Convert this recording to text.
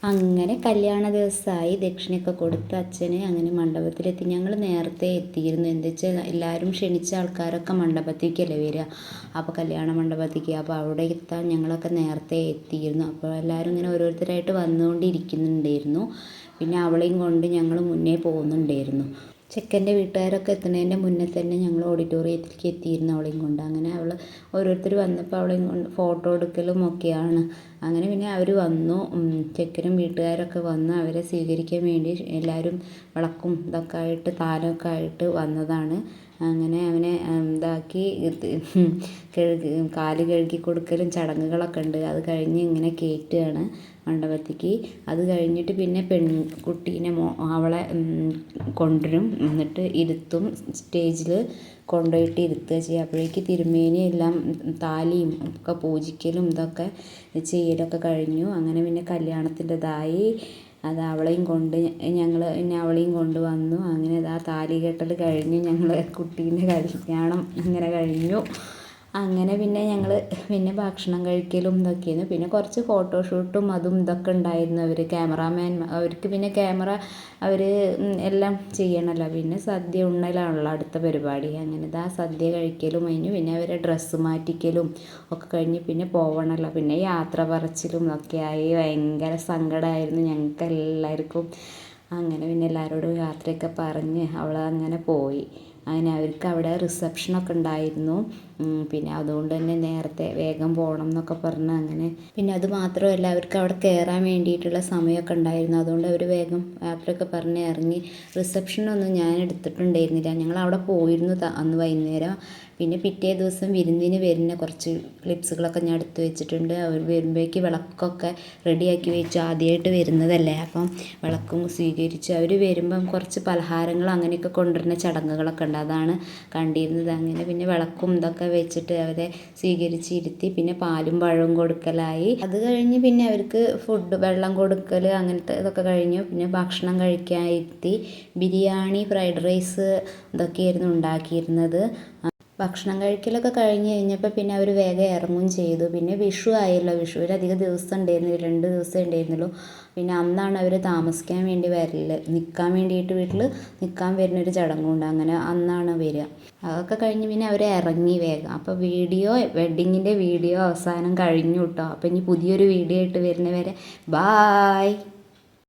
അങ്ങനെ കല്യാണ ദിവസമായി ദക്ഷിണയൊക്കെ കൊടുത്ത് അച്ഛന് അങ്ങനെ മണ്ഡപത്തിലെത്തി. ഞങ്ങൾ നേരത്തെ എത്തിയിരുന്നു. എന്താ വെച്ചാൽ എല്ലാവരും ക്ഷണിച്ച ആൾക്കാരൊക്കെ മണ്ഡപത്തേക്കല്ലേ വരിക, അപ്പോൾ കല്യാണ മണ്ഡപത്തേക്ക്. അപ്പോൾ അവിടെ എത്താൻ ഞങ്ങളൊക്കെ നേരത്തെ എത്തിയിരുന്നു. അപ്പോൾ എല്ലാവരും ഇങ്ങനെ ഓരോരുത്തരായിട്ട് വന്നുകൊണ്ടിരിക്കുന്നുണ്ടായിരുന്നു. പിന്നെ അവളെയും കൊണ്ട് ഞങ്ങൾ മുന്നേ പോകുന്നുണ്ടായിരുന്നു. ചെക്കൻ്റെ വീട്ടുകാരൊക്കെ എത്തുന്നതിൻ്റെ മുന്നേ തന്നെ ഞങ്ങൾ ഓഡിറ്റോറിയത്തിലേക്ക് എത്തിയിരുന്നു അവളെയും കൊണ്ട്. അങ്ങനെ അവൾ ഓരോരുത്തർ വന്നപ്പോൾ അവളെയും കൊണ്ട് ഫോട്ടോ എടുക്കലും ഒക്കെയാണ്. അങ്ങനെ പിന്നെ അവർ വന്നു, ചെക്കനും വീട്ടുകാരൊക്കെ വന്ന് അവരെ സ്വീകരിക്കാൻ വേണ്ടി എല്ലാവരും വിളക്കും ഇതൊക്കെ ആയിട്ട് താലമൊക്കെ ആയിട്ട് വന്നതാണ്. അങ്ങനെ അവനെ ഇതാക്കി കാല് കഴുകി കൊടുക്കലും ചടങ്ങുകളൊക്കെ ഉണ്ട്. അത് കഴിഞ്ഞ് ഇങ്ങനെ കയറ്റുകയാണ് മണ്ഡപത്തേക്ക്. അത് കഴിഞ്ഞിട്ട് പിന്നെ പെൺകുട്ടീനെ അവളെ കൊണ്ടുവരും, എന്നിട്ട് ഇരുത്തും, സ്റ്റേജിൽ കൊണ്ടുപോയിട്ട് ഇരുത്തുക ചെയ്യുക. അപ്പോഴേക്ക് തിരുമേനി എല്ലാം താലിയും ഒക്കെ പൂജിക്കലും ഇതൊക്കെ ചെയ്യലൊക്കെ കഴിഞ്ഞു. അങ്ങനെ പിന്നെ കല്യാണത്തിൻ്റെതായി അത് അവളെയും കൊണ്ട് ഞങ്ങൾ പിന്നെ അവളെയും കൊണ്ട് വന്നു. അങ്ങനെ ആ താലി കെട്ടൽ കഴിഞ്ഞു, ഞങ്ങൾ കുട്ടീൻ്റെ കല്യാണം അങ്ങനെ കഴിഞ്ഞു. അങ്ങനെ പിന്നെ ഞങ്ങൾ പിന്നെ ഭക്ഷണം കഴിക്കലും ഇതൊക്കെയായിരുന്നു. പിന്നെ കുറച്ച് ഫോട്ടോഷൂട്ടും അതും ഇതൊക്കെ ഉണ്ടായിരുന്നു. ക്യാമറാമാൻ അവർക്ക് പിന്നെ ക്യാമറ അവർ എല്ലാം ചെയ്യണമല്ലോ. പിന്നെ സദ്യ ഉണ്ണലാണല്ലോ അടുത്ത പരിപാടി. അങ്ങനെ ഇതാ സദ്യ കഴിക്കലും കഴിഞ്ഞു. പിന്നെ അവരെ ഡ്രസ്സ് മാറ്റിക്കലും ഒക്കെ കഴിഞ്ഞ് പിന്നെ പോവണമല്ലോ. പിന്നെ യാത്ര പറച്ചിലും ഒക്കെ ആയി. ഭയങ്കര സങ്കടമായിരുന്നു ഞങ്ങൾക്ക് എല്ലാവർക്കും. അങ്ങനെ പിന്നെ എല്ലാവരോടും യാത്രയൊക്കെ പറഞ്ഞ് അവൾ അങ്ങനെ പോയി. അങ്ങനെ അവർക്ക് അവിടെ റിസപ്ഷനൊക്കെ ഉണ്ടായിരുന്നു. പിന്നെ അതുകൊണ്ട് തന്നെ നേരത്തെ വേഗം പോകണം എന്നൊക്കെ പറഞ്ഞ് അങ്ങനെ. പിന്നെ അത് മാത്രമല്ല, അവർക്ക് അവിടെ കയറാൻ വേണ്ടിയിട്ടുള്ള സമയമൊക്കെ ഉണ്ടായിരുന്നു. അതുകൊണ്ട് അവർ വേഗം യാത്രയൊക്കെ പറഞ്ഞ് ഇറങ്ങി. റിസപ്ഷനൊന്നും ഞാൻ എടുത്തിട്ടുണ്ടായിരുന്നില്ല. ഞങ്ങൾ അവിടെ പോയിരുന്നു അന്ന് വൈകുന്നേരം. പിന്നെ പിറ്റേ ദിവസം വിരുന്നിന് വരുന്ന കുറച്ച് ക്ലിപ്സുകളൊക്കെ ഞാൻ എടുത്ത് വെച്ചിട്ടുണ്ട്. അവർ വരുമ്പോഴേക്ക് വിളക്കൊക്കെ റെഡിയാക്കി വെച്ചു. ആദ്യമായിട്ട് വരുന്നതല്ലേ, അപ്പം വിളക്കും സ്വീകരിച്ചു. അവർ വരുമ്പം കുറച്ച് പലഹാരങ്ങൾ അങ്ങനെയൊക്കെ കൊണ്ടുവരുന്ന ചടങ്ങുകളൊക്കെ ഉണ്ട്, അതാണ് കണ്ടിരുന്നത്. അങ്ങനെ പിന്നെ വിളക്കും ഇതൊക്കെ വെച്ചിട്ട് അവരെ സ്വീകരിച്ചിരുത്തി. പിന്നെ പാലും പഴവും കൊടുക്കലായി. അത് കഴിഞ്ഞ് പിന്നെ അവർക്ക് വെള്ളം കൊടുക്കൽ അങ്ങനത്തെ ഇതൊക്കെ കഴിഞ്ഞു. പിന്നെ ഭക്ഷണം കഴിക്കാൻ ഇരുത്തി. ബിരിയാണി, ഫ്രൈഡ് റൈസ് ഇതൊക്കെയായിരുന്നു ഉണ്ടാക്കിയിരുന്നത്. ഭക്ഷണം കഴിക്കലൊക്കെ കഴിഞ്ഞ് കഴിഞ്ഞപ്പോൾ പിന്നെ അവർ വേഗം ഇറങ്ങുകയും ചെയ്തു. പിന്നെ വിഷു ആയല്ലോ. വിഷുവിൽ അധികം ദിവസം ഉണ്ടായിരുന്നില്ല, 2 ദിവസമേ ഉണ്ടായിരുന്നുള്ളൂ. പിന്നെ അന്നാണ് അവർ താമസിക്കാൻ വേണ്ടി വരൽ, നിൽക്കാൻ വേണ്ടിയിട്ട് വീട്ടിൽ നിൽക്കാൻ വരുന്നൊരു ചടങ്ങുണ്ട്. അങ്ങനെ അന്നാണ് വരിക. അതൊക്കെ കഴിഞ്ഞ് പിന്നെ അവർ ഇറങ്ങി വേഗം. അപ്പോൾ വെഡ്ഡിങ്ങിൻ്റെ വീഡിയോ അവസാനം കഴിഞ്ഞു കേട്ടോ. അപ്പോൾ ഇനി പുതിയൊരു വീഡിയോ ആയിട്ട് വരുന്നവരെ ബായ്.